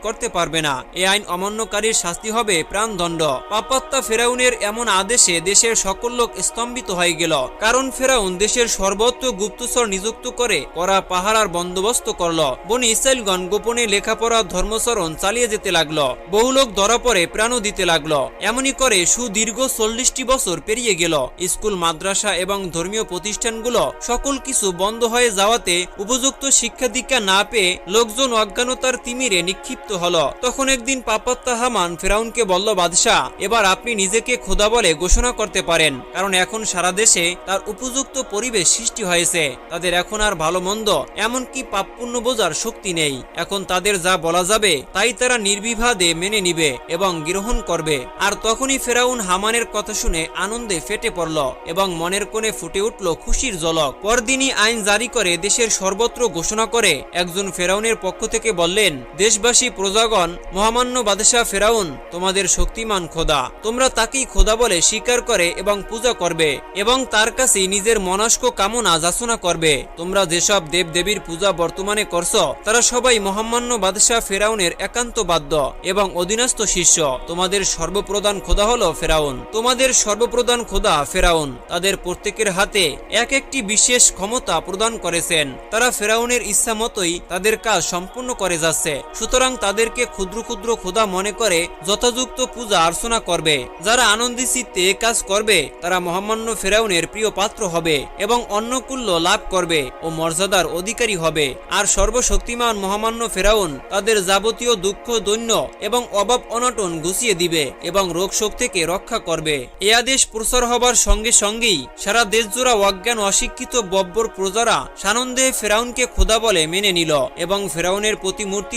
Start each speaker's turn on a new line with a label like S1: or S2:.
S1: করতে পারবে না। এই আইন অমান্যকারীর শাস্তি হবে প্রাণদণ্ড। পাপাত্তা ফেরাউনের এমন আদেশে দেশের সকল লোক স্তম্ভিত হয়ে গেল, কারণ ফেরাউন দেশের সর্বত্র গুপ্তচর নিযুক্ত করে কড়া পাহারার বন্দোবস্ত করল। বনি ইসরাইলগণ গোপনে লেখাপড়া ধর্মচরণ চালিয়ে যেতে লাগলো। বহু লোক ধরা পড়ে প্রাণও দিতে লাগলো। এমনই করে সুদীর্ঘ 40টি বছর পেরিয়ে গেল। স্কুল, মাদ্রাসা এবং ধর্মীয় প্রতিষ্ঠানগুলো সকল কিছু বন্ধ হয়ে যাওয়াতে উপযুক্ত শিক্ষা দীক্ষা না পেয়ে লোকজন অজ্ঞানতার তিমিরে নিক্ষিপ্ত হলো। তখন একদিন পাপাত্তা হামান ফেরাউনকে বলল, বাদশাহ, এবার আপনি নিজেকে খোদা বলে ঘোষণা করতে পারেন, কারণ এখন সারা দেশে তার উপযুক্ত পরিবেশ সৃষ্টি হয়েছে। তাদের এখন আর ভালো মন্দ এমনকি পাপ পুণ্য বোঝার শক্তি নেই। এখন তাদের যা বলা যাবে তাই তারা নির্বিবাদে মেনে নিবে এবং গ্রহণ করবে। আর তখনই ফেরাউন হামানের কথা শুনে আনন্দে ফেটে পড়ল এবং মনের কোণে ফুটে উঠল খুশির ঝলক। পরদিনই আইন জারি করে দেশের সর্বত্র ঘোষণা করে একজন ফেরাউনের পক্ষ থেকে বললেন, দেশবাসী প্রজাগণ, মহামান্য বাদশাহ ফেরাউন তোমাদের শক্তিমান খোদা। তোমরা তাকেই খোদা বলে স্বীকার করে এবং পূজা করবে এবং তার কাছে নিজের মনস্ক কামনা যাচনা করবে। তোমরা যেসব দেব দেবীর পূজা বর্তমানে করছো তারা সবাই মহামান্য বাদশাহ ফেরাউনের একান্ত বাদ্য এবং অধীনস্থ শিষ্য। তোমাদের সর্বপ্রধান খোদা হলো ফেরাউন। তোমাদের সর্বপ্রধান খোদা ফেরাউন তাদের প্রত্যেকের হাতে এক একটি বিশেষ ক্ষমতা প্রদান করেছেন। তারা ফেরাউনের ইচ্ছা মতোই তাদের কাজ সম্পূর্ণ করে যাচ্ছে। সুতরাং তাদেরকে ক্ষুদ্র ক্ষুদ্র খোদা মনে করে যথাযুক্ত পূজা অর্চনা করবে। যারা আনন্দি চিত্তে কাজ করবে তারা মহামান্য ফেরাউনের প্রিয় পাত্র হবে এবং অন্নকুল্য লাভ করবে ও মর্যাদার অধিকারী হবে। আর সর্বশক্তিমান মহামান্য ফেরাউন তাদের যাবতীয় দুঃখ, দৈন্য এবং অভাব অনটন ঘুচিয়ে দিবে এবং রোগ শোক থেকে রক্ষা করবে। এ আদেশ প্রচার হবার সঙ্গে সঙ্গেই সারা দেশ জোড়া অজ্ঞান অশিক্ষিত বব্বর প্রজারা সানন্দে ফেরাউনকে খোদা বলে মেনে নিল এবং ফেরাউনের প্রতিমূর্তি